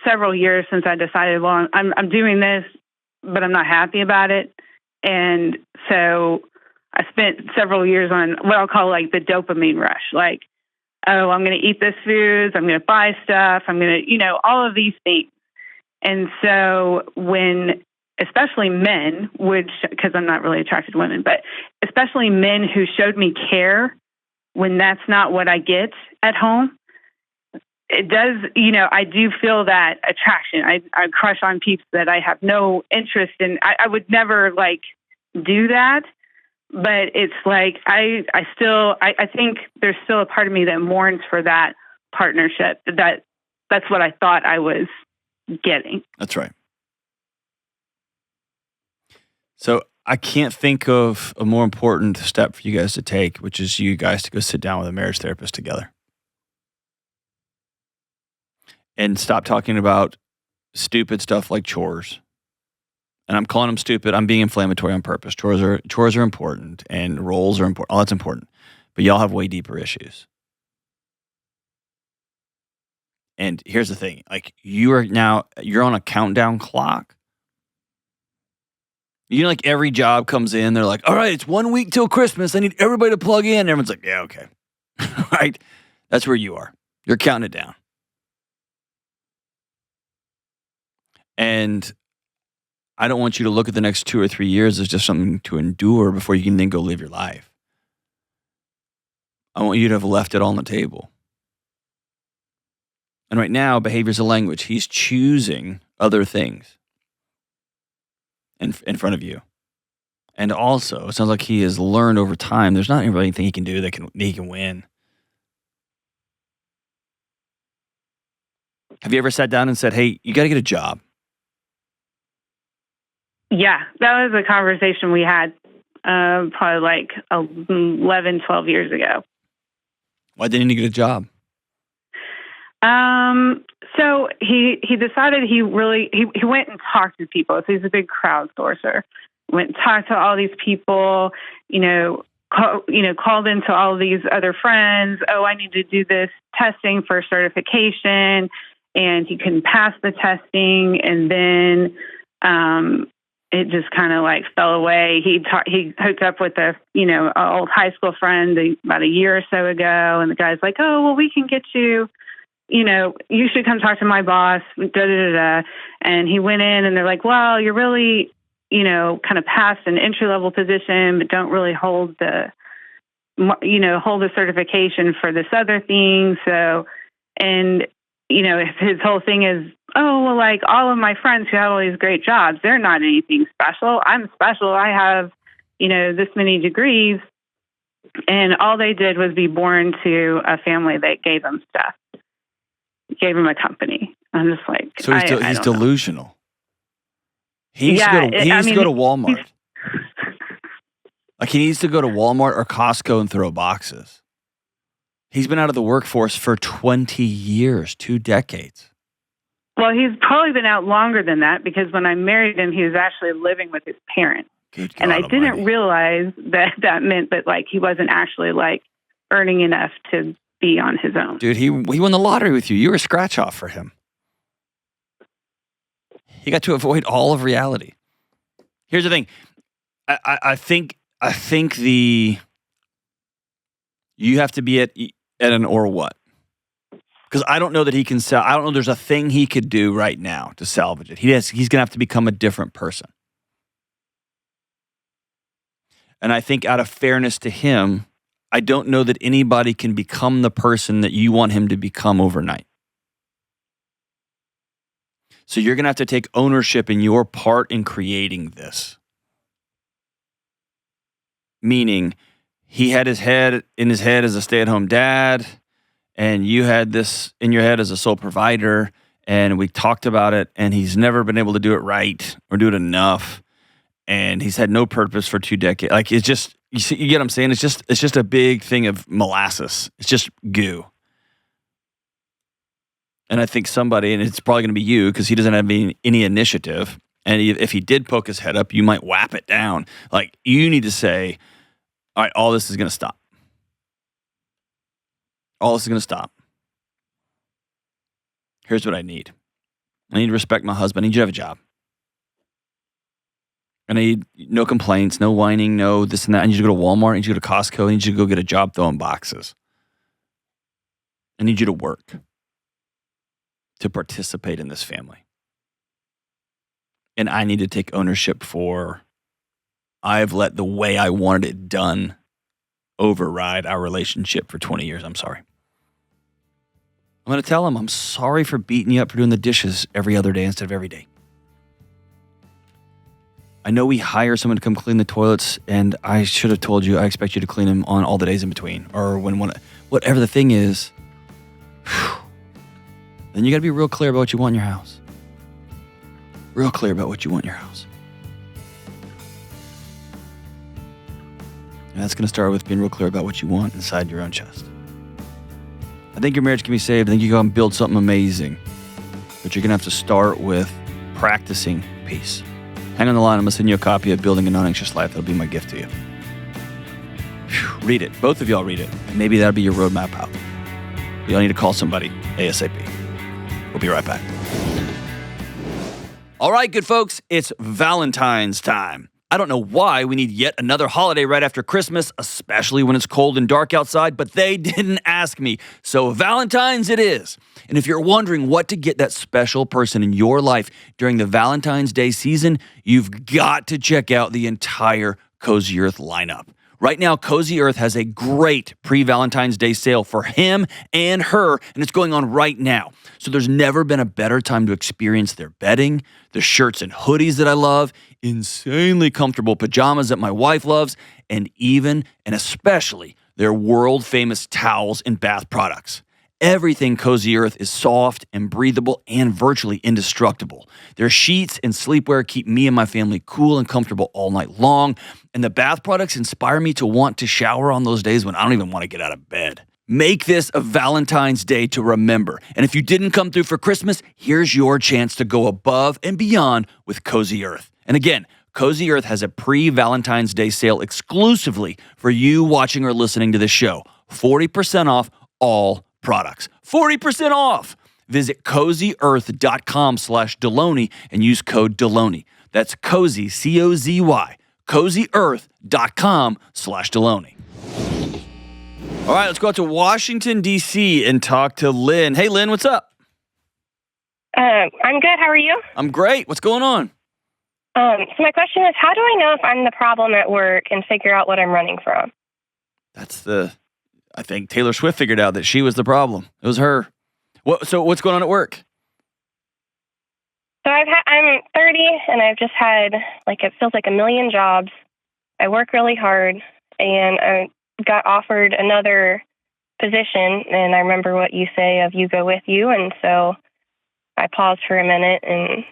several years since I decided, well, I'm doing this but I'm not happy about it. And so I spent several years on what I'll call like the dopamine rush. Like, oh, I'm going to eat this food. I'm going to buy stuff. I'm going to, all of these things. And so when, especially men, because I'm not really attracted to women, but especially men who showed me care when that's not what I get at home, it does, I do feel that attraction. I crush on people that I have no interest in. I would never like do that, but it's like, I think there's still a part of me that mourns for that partnership. That's what I thought I was getting. That's right. So I can't think of a more important step for you guys to take, which is you guys to go sit down with a marriage therapist together. And stop talking about stupid stuff like chores. And I'm calling them stupid. I'm being inflammatory on purpose. Chores are important, and roles are important. All that's important. But y'all have way deeper issues. And here's the thing. Like, you're on a countdown clock. Like every job comes in, they're like, all right, it's 1 week till Christmas. I need everybody to plug in. And everyone's like, yeah, okay. Right? That's where you are. You're counting it down. And I don't want you to look at the next 2 or 3 years as just something to endure before you can then go live your life. I want you to have left it all on the table. And right now, behavior's a language. He's choosing other things in front of you. And also, it sounds like he has learned over time there's not really anything he can do that he can win. Have you ever sat down and said, hey, you got to get a job? Yeah, that was a conversation we had probably like 11, 12 years ago. Why didn't he get a job? So he decided he went and talked to people. So he's a big crowdsourcer. Went and talked to all these people, called into all these other friends. Oh, I need to do this testing for certification. And he couldn't pass the testing. And then, it just kind of like fell away. He hooked up with an old high school friend about a year or so ago. And the guy's like, oh, well, we can get you, you should come talk to my boss, da, da, da, da. And he went in and they're like, well, you're really, kind of past an entry-level position, but don't really hold the certification for this other thing. So, and, his whole thing is, oh, well, like all of my friends who have all these great jobs, they're not anything special. I'm special. I have, this many degrees. And all they did was be born to a family that gave them stuff, gave him a company. I'm just like, so he's delusional. He needs to go to Walmart. Like, he needs to go to Walmart or Costco and throw boxes. He's been out of the workforce for 20 years, 2 decades. Well, he's probably been out longer than that, because when I married him, he was actually living with his parents. Good God and I Almighty. didn't realize that meant that like he wasn't actually like earning enough to be on his own. Dude, he won the lottery with you. You were a scratch off for him. He got to avoid all of reality. Here's the thing. I think you have to be at an or what? Because I don't know that he can sell. I don't know there's a thing he could do right now to salvage it. He's going to have to become a different person. And I think out of fairness to him, I don't know that anybody can become the person that you want him to become overnight. So you're going to have to take ownership in your part in creating this. Meaning, he had his head as a stay-at-home dad, and you had this in your head as a sole provider, and we talked about it, and he's never been able to do it right or do it enough, and he's had no purpose for 2 decades. Like, it's just, you get what I'm saying? It's just a big thing of molasses. It's just goo. And I think somebody, and it's probably going to be you, because he doesn't have any initiative, and if he did poke his head up, you might whap it down. Like, you need to say, all right, all this is going to stop. All this is going to stop. Here's what I need. I need to respect my husband. I need you to have a job. And I need no complaints, no whining, no this and that. I need you to go to Walmart. I need you to go to Costco. I need you to go get a job throwing boxes. I need you to work to participate in this family. And I need to take ownership for I've let the way I wanted it done override our relationship for 20 years. I'm sorry. I'm going to tell him I'm sorry for beating you up for doing the dishes every other day instead of every day. I know we hire someone to come clean the toilets, and I should have told you I expect you to clean them on all the days in between, or whatever the thing is. Then you got to be real clear about what you want in your house. Real clear about what you want in your house. And that's going to start with being real clear about what you want inside your own chest. I think your marriage can be saved. I think you go out and build something amazing. But you're going to have to start with practicing peace. Hang on the line. I'm going to send you a copy of Building a Non-Anxious Life. That'll be my gift to you. Whew, read it. Both of y'all read it. And maybe that'll be your roadmap out. Y'all need to call somebody ASAP. We'll be right back. All right, good folks. It's Valentine's time. I don't know why we need yet another holiday right after Christmas, especially when it's cold and dark outside, but they didn't ask me. So Valentine's it is. And if you're wondering what to get that special person in your life during the Valentine's Day season, you've got to check out the entire Cozy Earth lineup. Right now, Cozy Earth has a great pre-Valentine's Day sale for him and her, and it's going on right now. So there's never been a better time to experience their bedding, the shirts and hoodies that I love, insanely comfortable pajamas that my wife loves, and even and especially their world-famous towels and bath products. Everything Cozy Earth is soft and breathable and virtually indestructible. Their sheets and sleepwear keep me and my family cool and comfortable all night long, and the bath products inspire me to want to shower on those days when I don't even want to get out of bed. Make this a Valentine's Day to remember. And if you didn't come through for Christmas, here's your chance to go above and beyond with Cozy Earth. And again, Cozy Earth has a pre-Valentine's Day sale exclusively for you watching or listening to this show. 40% off all products. 40% off. Visit CozyEarth.com/Delony and use code Delony. That's Cozy, C-O-Z-Y, CozyEarth.com/Delony. All right, let's go out to Washington, D.C. and talk to Lynn. Hey, Lynn, what's up? I'm good. How are you? I'm great. What's going on? So my question is, how do I know if I'm the problem at work and figure out what I'm running from? I think Taylor Swift figured out that she was the problem. It was her. So what's going on at work? So I'm 30 and I've just had, it feels like a million jobs. I work really hard and I got offered another position, and I remember what you say of you go with you, and so I paused for a minute and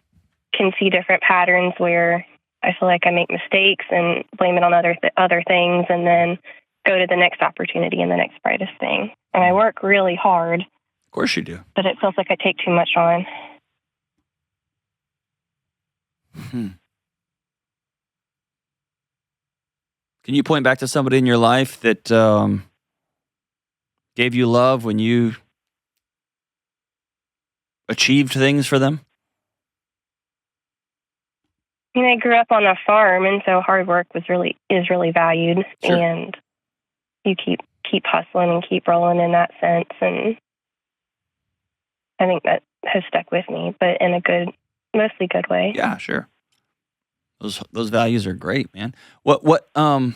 can see different patterns where I feel like I make mistakes and blame it on other things, and then go to the next opportunity and the next brightest thing. And I work really hard. Of course you do. But it feels like I take too much on. Can you point back to somebody in your life that gave you love when you achieved things for them? I grew up on a farm, and so hard work is really valued. Sure. And you keep hustling and keep rolling in that sense, and I think that has stuck with me, but in a mostly good way. Yeah, sure. Those values are great, man. What do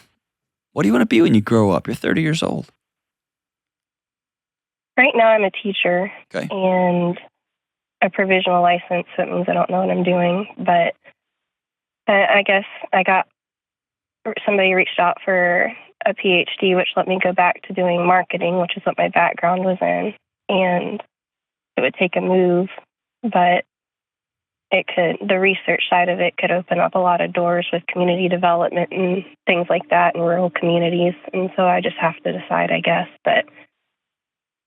you want to be when you grow up? You're 30 years old. Right now I'm a teacher. Okay. And a provisional license, so it means I don't know what I'm doing, but I guess somebody reached out for a PhD, which let me go back to doing marketing, which is what my background was in. And it would take a move, but the research side of it could open up a lot of doors with community development and things like that in rural communities. And so I just have to decide, I guess. But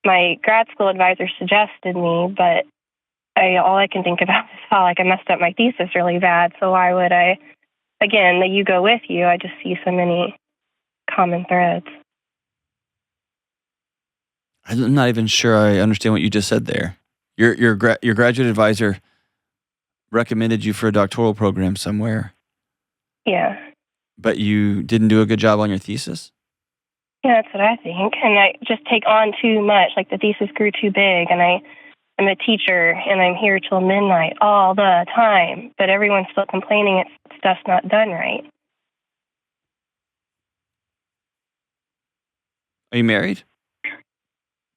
my grad school advisor suggested me, but all I can think about is how I messed up my thesis really bad. So why would I, again, the you go with you, I just see so many common threads. I'm not even sure I understand what you just said there. Your graduate advisor recommended you for a doctoral program somewhere. Yeah. But you didn't do a good job on your thesis? Yeah, that's what I think. And I just take on too much. Like the thesis grew too big, and I'm a teacher, and I'm here till midnight all the time. But everyone's still complaining stuff's not done right. Are you married?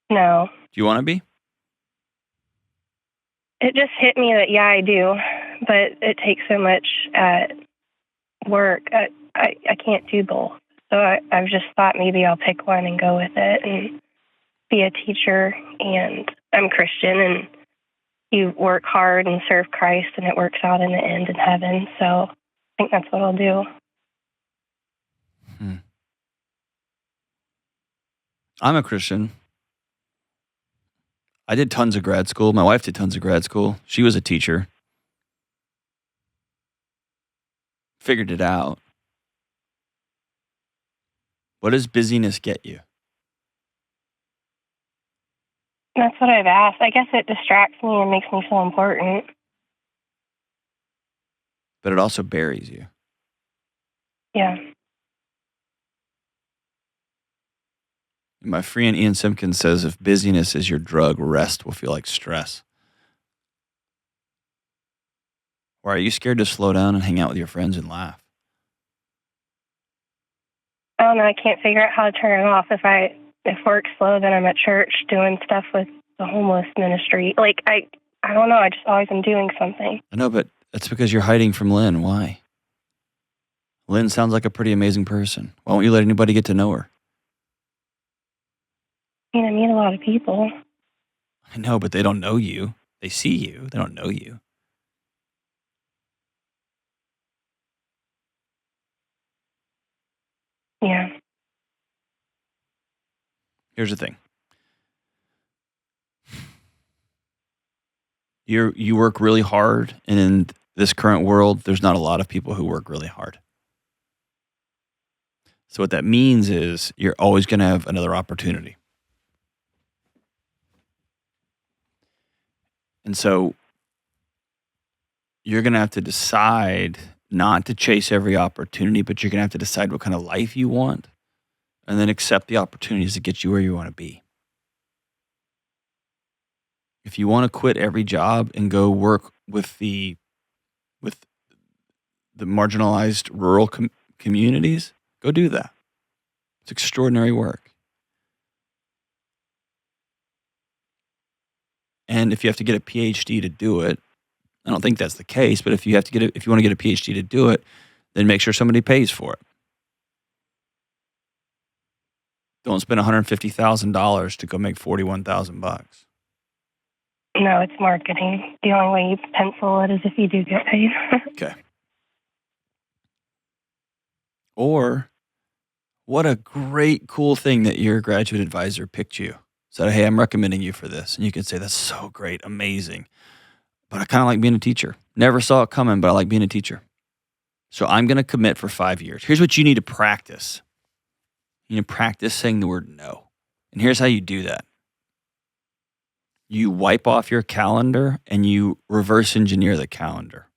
No. Do you want to be? It just hit me that, yeah, I do. But it takes so much at work. I can't do both. So I've just thought maybe I'll pick one and go with it and be a teacher. And I'm Christian, and you work hard and serve Christ, and it works out in the end in heaven. So I think that's what I'll do. I'm a Christian. I did tons of grad school. My wife did tons of grad school. She was a teacher. Figured it out. What does busyness get you? That's what I've asked. I guess it distracts me and makes me feel important. But it also buries you. Yeah. My friend Ian Simpkins says if busyness is your drug, rest will feel like stress. Or are you scared to slow down and hang out with your friends and laugh? I don't know. I can't figure out how to turn it off. If work's slow, then I'm at church doing stuff with the homeless ministry. Like, I don't know. I just always am doing something. I know, but that's because you're hiding from Lynn. Why? Lynn sounds like a pretty amazing person. Why won't you let anybody get to know her? I mean, I meet a lot of people. I know, but they don't know you. They see you. They don't know you. Yeah. Here's the thing. You work really hard, and in this current world, there's not a lot of people who work really hard. So what that means is you're always going to have another opportunity. And so you're going to have to decide not to chase every opportunity, but you're going to have to decide what kind of life you want, and then accept the opportunities to get you where you want to be. If you want to quit every job and go work with the marginalized rural communities, go do that. It's extraordinary work. And if you have to get a PhD to do it, I don't think that's the case, but if you want to get a PhD to do it, then make sure somebody pays for it. Don't spend $150,000 to go make $41,000. No, it's marketing. The only way you pencil it is if you do get paid. Okay. Or what a great, cool thing that your graduate advisor picked you. Said, hey, I'm recommending you for this. And you could say, that's so great, amazing. But I kind of like being a teacher. Never saw it coming, but I like being a teacher. So I'm going to commit for 5 years. Here's what you need to practice. You need to practice saying the word no. And here's how you do that. You wipe off your calendar and you reverse engineer the calendar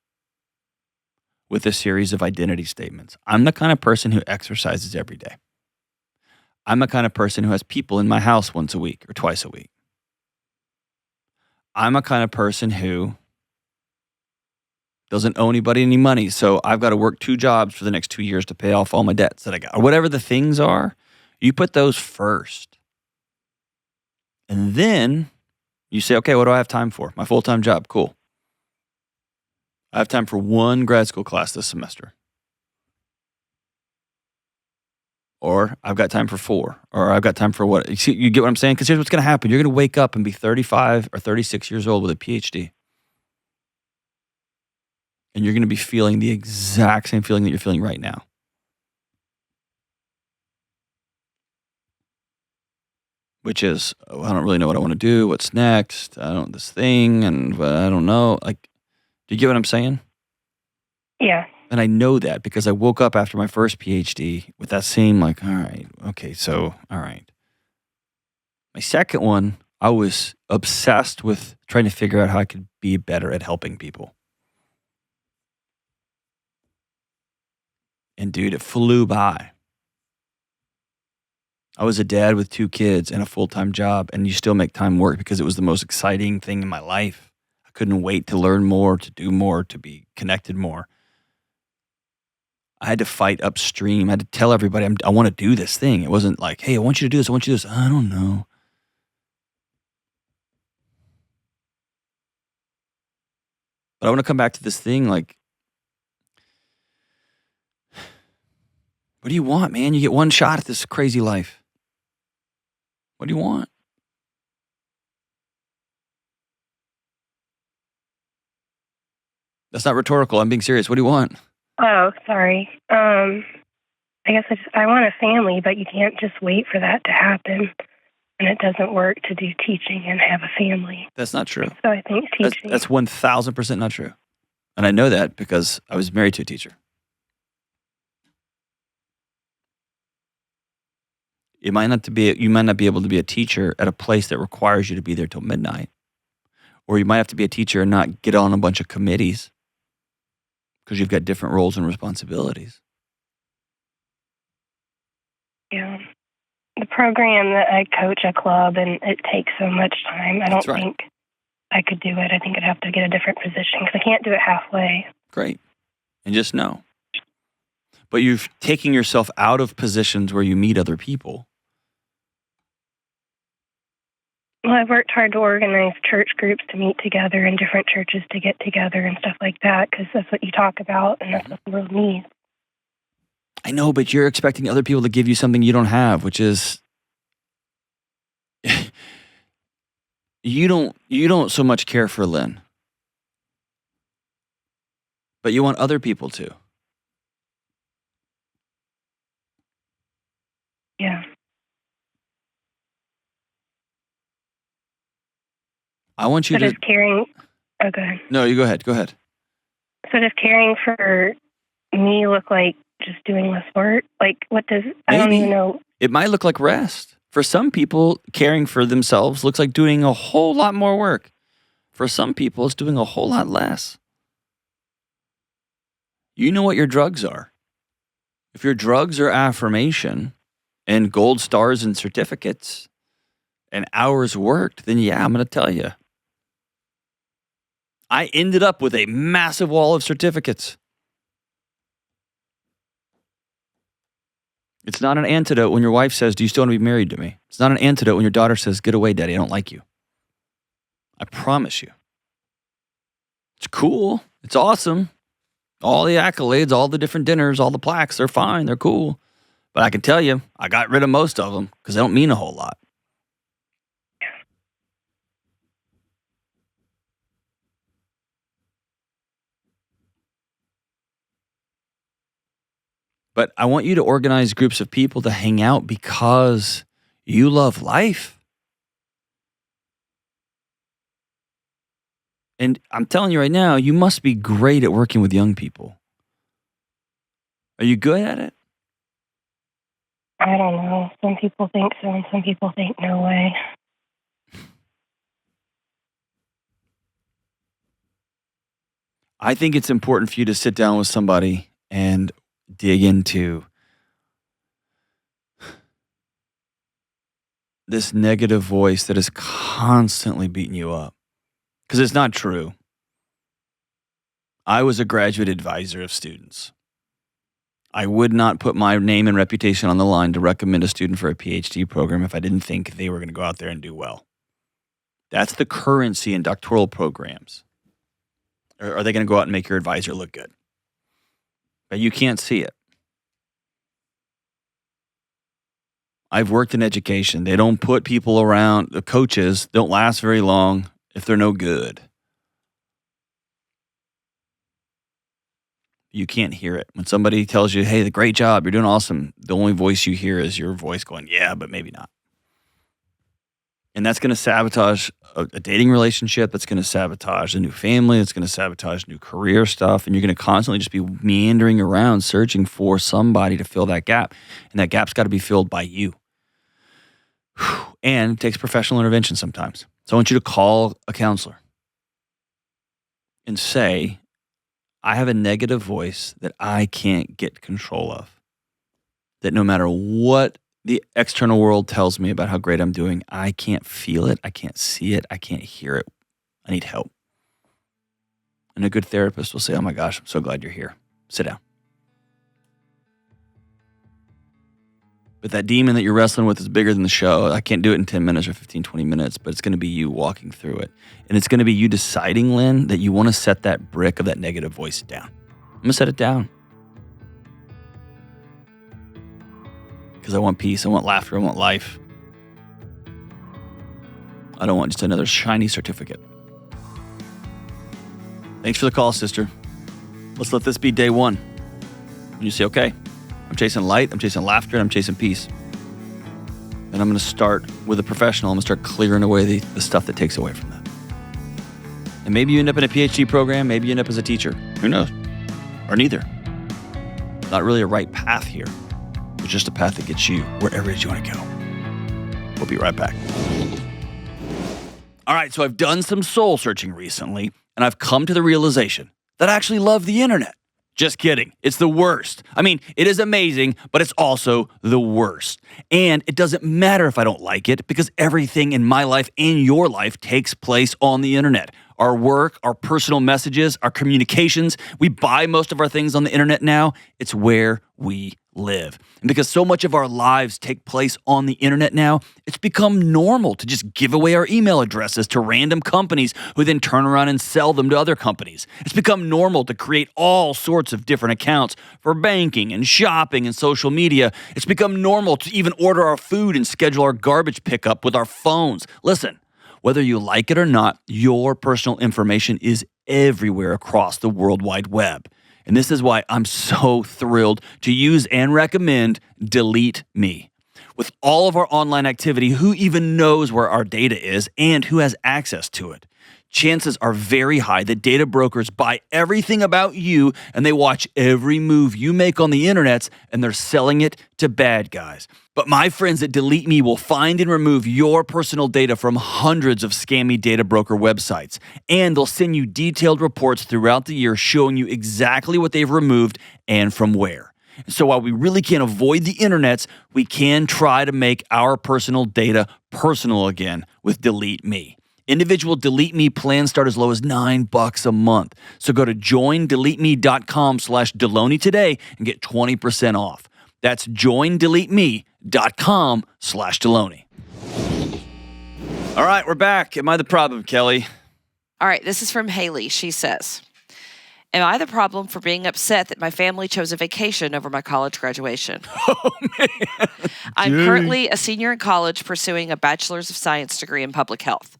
with a series of identity statements. I'm the kind of person who exercises every day. I'm the kind of person who has people in my house once a week or twice a week. I'm a kind of person who doesn't owe anybody any money, so I've got to work 2 jobs for the next 2 years to pay off all my debts that I got. Or whatever the things are, you put those first. And then you say, okay, what do I have time for? My full-time job, cool. I have time for 1 grad school class this semester. Or I've got time for 4. Or I've got time for what? You get what I'm saying? Because here's what's going to happen. You're going to wake up and be 35 or 36 years old with a PhD. And you're going to be feeling the exact same feeling that you're feeling right now. Which is, oh, I don't really know what I want to do. What's next? I don't this thing, and I don't know. Like, do you get what I'm saying? Yeah. And I know that because I woke up after my first PhD with that same like, all right, okay, so, all right. My second one, I was obsessed with trying to figure out how I could be better at helping people. And dude, it flew by. I was a dad with 2 kids and a full-time job, and you still make time work because it was the most exciting thing in my life. I couldn't wait to learn more, to do more, to be connected more. I had to fight upstream. I had to tell everybody, I want to do this thing. It wasn't like, hey, I want you to do this. I want you to do this. I don't know. But I want to come back to this thing like, what do you want, man? You get one shot at this crazy life. What do you want? That's not rhetorical. I'm being serious. What do you want? Oh, sorry. I guess I want a family, but you can't just wait for that to happen. And it doesn't work to do teaching and have a family. That's not true. So I think teaching. That's 1,000% not true. And I know that because I was married to a teacher. You might not be able to be a teacher at a place that requires you to be there till midnight. Or you might have to be a teacher and not get on a bunch of committees because you've got different roles and responsibilities. Yeah. The program that I coach a club, and it takes so much time. I don't think I could do it. I think I'd have to get a different position because I can't do it halfway. Great. And just know. But you're taking yourself out of positions where you meet other people. Well, I've worked hard to organize church groups to meet together and different churches to get together and stuff like that because that's what you talk about and that's what the world needs. I know, but you're expecting other people to give you something you don't have, which is you don't so much care for Lynn. But you want other people to. Yeah. I want you so to... does caring... Oh, go ahead. No, you go ahead. Go ahead. So does caring for me look like just doing less work? Like, what does... Maybe. I don't even know. It might look like rest. For some people, caring for themselves looks like doing a whole lot more work. For some people, it's doing a whole lot less. You know what your drugs are. If your drugs are affirmation and gold stars and certificates and hours worked, then yeah, I'm going to tell you. I ended up with a massive wall of certificates. It's not an antidote when your wife says, do you still want to be married to me? It's not an antidote when your daughter says, get away, daddy, I don't like you. I promise you. It's cool. It's awesome. All the accolades, all the different dinners, all the plaques, they're fine. They're cool. But I can tell you, I got rid of most of them because they don't mean a whole lot. But I want you to organize groups of people to hang out because you love life. And I'm telling you right now, you must be great at working with young people. Are you good at it? I don't know. Some people think so and some people think no way. I think it's important for you to sit down with somebody and dig into this negative voice that is constantly beating you up. Because it's not true. I was a graduate advisor of students. I would not put my name and reputation on the line to recommend a student for a PhD program if I didn't think they were going to go out there and do well. That's the currency in doctoral programs. Or are they going to go out and make your advisor look good? But you can't see it. I've worked in education. They don't put people around, the coaches don't last very long if they're no good. You can't hear it. When somebody tells you, hey, great job, you're doing awesome, the only voice you hear is your voice going, yeah, but maybe not. And that's going to sabotage a dating relationship. That's going to sabotage a new family. That's going to sabotage new career stuff. And you're going to constantly just be meandering around searching for somebody to fill that gap. And that gap's got to be filled by you. And it takes professional intervention sometimes. So I want you to call a counselor and say, I have a negative voice that I can't get control of. That no matter what the external world tells me about how great I'm doing, I can't feel it, I can't see it, I can't hear it. I need help. And a good therapist will say, oh my gosh, I'm so glad you're here. Sit down. But that demon that you're wrestling with is bigger than the show. I can't do it in 10 minutes or 15, 20 minutes, but it's going to be you walking through it. And it's going to be you deciding, Lynn, that you want to set that brick of that negative voice down. I'm going to set it down. Because I want peace, I want laughter, I want life. I don't want just another shiny certificate. Thanks for the call, sister. Let's let this be day one. And you say, okay, I'm chasing light, I'm chasing laughter, and I'm chasing peace. And I'm going to start with a professional. I'm going to start clearing away the stuff that takes away from that. And maybe you end up in a PhD program, maybe you end up as a teacher. Who knows? Or neither. Not really a right path here. It's just a path that gets you wherever it is you want to go. We'll be right back. All right, so I've done some soul searching recently, and I've come to the realization that I actually love the internet. Just kidding. It's the worst. I mean, it is amazing, but it's also the worst. And it doesn't matter if I don't like it, because everything in my life and your life takes place on the internet. Our work, our personal messages, our communications. We buy most of our things on the internet now. It's where we live. And because so much of our lives take place on the internet now, it's become normal to just give away our email addresses to random companies who then turn around and sell them to other companies. It's become normal to create all sorts of different accounts for banking and shopping and social media. It's become normal to even order our food and schedule our garbage pickup with our phones. Listen, whether you like it or not, your personal information is everywhere across the World Wide Web. And this is why I'm so thrilled to use and recommend DeleteMe. With all of our online activity, who even knows where our data is and who has access to it? Chances are very high that data brokers buy everything about you and they watch every move you make on the internet and they're selling it to bad guys. But my friends at DeleteMe will find and remove your personal data from hundreds of scammy data broker websites. And they'll send you detailed reports throughout the year showing you exactly what they've removed and from where. So while we really can't avoid the internets, we can try to make our personal data personal again with DeleteMe. Individual DeleteMe plans start as low as $9 a month. So go to joindeleteme.com/Delony today and get 20% off. That's joindeleteme.com/Delony. All right, we're back. Am I the problem, Kelly? All right, this is from Haley. She says, am I the problem for being upset that my family chose a vacation over my college graduation? Oh, man. I'm currently a senior in college pursuing a bachelor's of science degree in public health.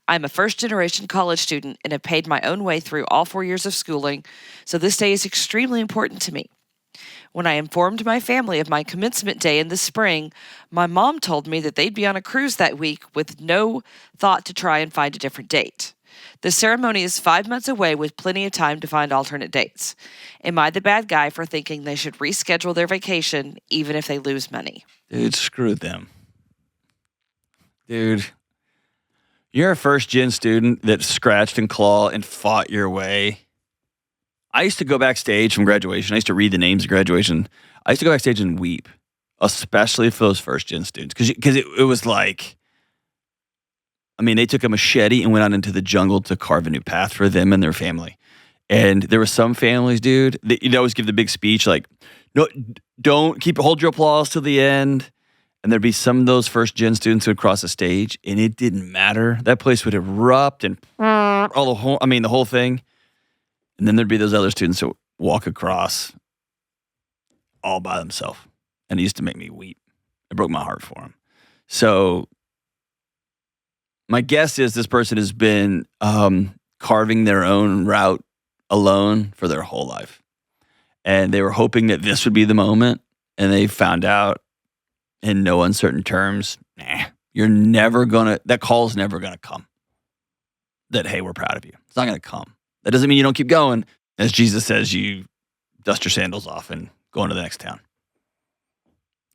I'm a first-generation college student and have paid my own way through all 4 years of schooling, so this day is extremely important to me. When I informed my family of my commencement day in the spring, my mom told me that they'd be on a cruise that week with no thought to try and find a different date. The ceremony is 5 months away with plenty of time to find alternate dates. Am I the bad guy for thinking they should reschedule their vacation even if they lose money? Dude, screw them. Dude, you're a first-gen student that scratched and clawed and fought your way. I used to go backstage from graduation. I used to read the names of graduation. I used to go backstage and weep, especially for those first-gen students. Because it was like, I mean, they took a machete and went out into the jungle to carve a new path for them and their family. And there were some families, dude, that you'd always give the big speech like, no, hold your applause till the end. And there'd be some of those first-gen students who would cross the stage, and it didn't matter. That place would erupt and the whole thing. And then there'd be those other students who would walk across all by themselves. And it used to make me weep. It broke my heart for them. So my guess is this person has been carving their own route alone for their whole life. And they were hoping that this would be the moment, and they found out in no uncertain terms, that call's never going to come. That, hey, we're proud of you. It's not going to come. That doesn't mean you don't keep going. As Jesus says, you dust your sandals off and go into the next town.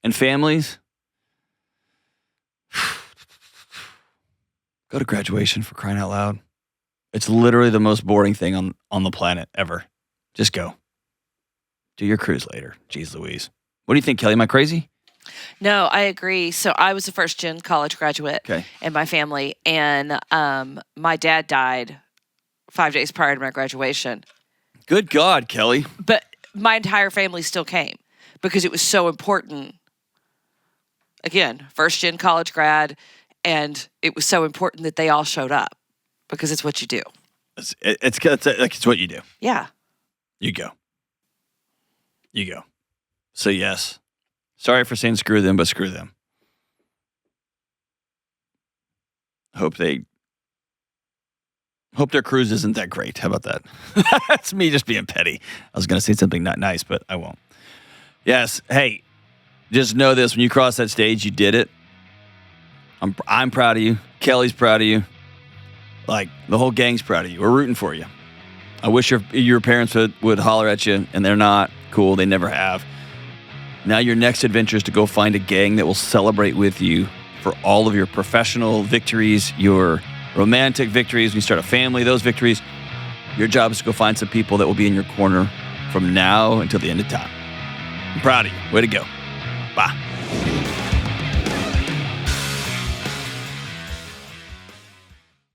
And families, go to graduation, for crying out loud. It's literally the most boring thing on the planet ever. Just go. Do your cruise later. Jeez Louise. What do you think, Kelly? Am I crazy? No, I agree. So I was a first-gen college graduate in my family, and my dad died 5 days prior to my graduation. Good God, Kelly. But my entire family still came because it was so important. Again, first-gen college grad, and it was so important that they all showed up because it's what you do. It's what you do. Yeah. You go. So yes. Sorry for saying screw them, but screw them. Hope their cruise isn't that great. How about that? That's me just being petty. I was going to say something not nice, but I won't. Yes. Hey, just know this. When you cross that stage, you did it. I'm proud of you. Kelly's proud of you. Like, the whole gang's proud of you. We're rooting for you. I wish your parents would holler at you, and they're not. Cool. They never have. Now your next adventure is to go find a gang that will celebrate with you for all of your professional victories, your romantic victories. When you start a family, those victories. Your job is to go find some people that will be in your corner from now until the end of time. I'm proud of you. Way to go. Bye.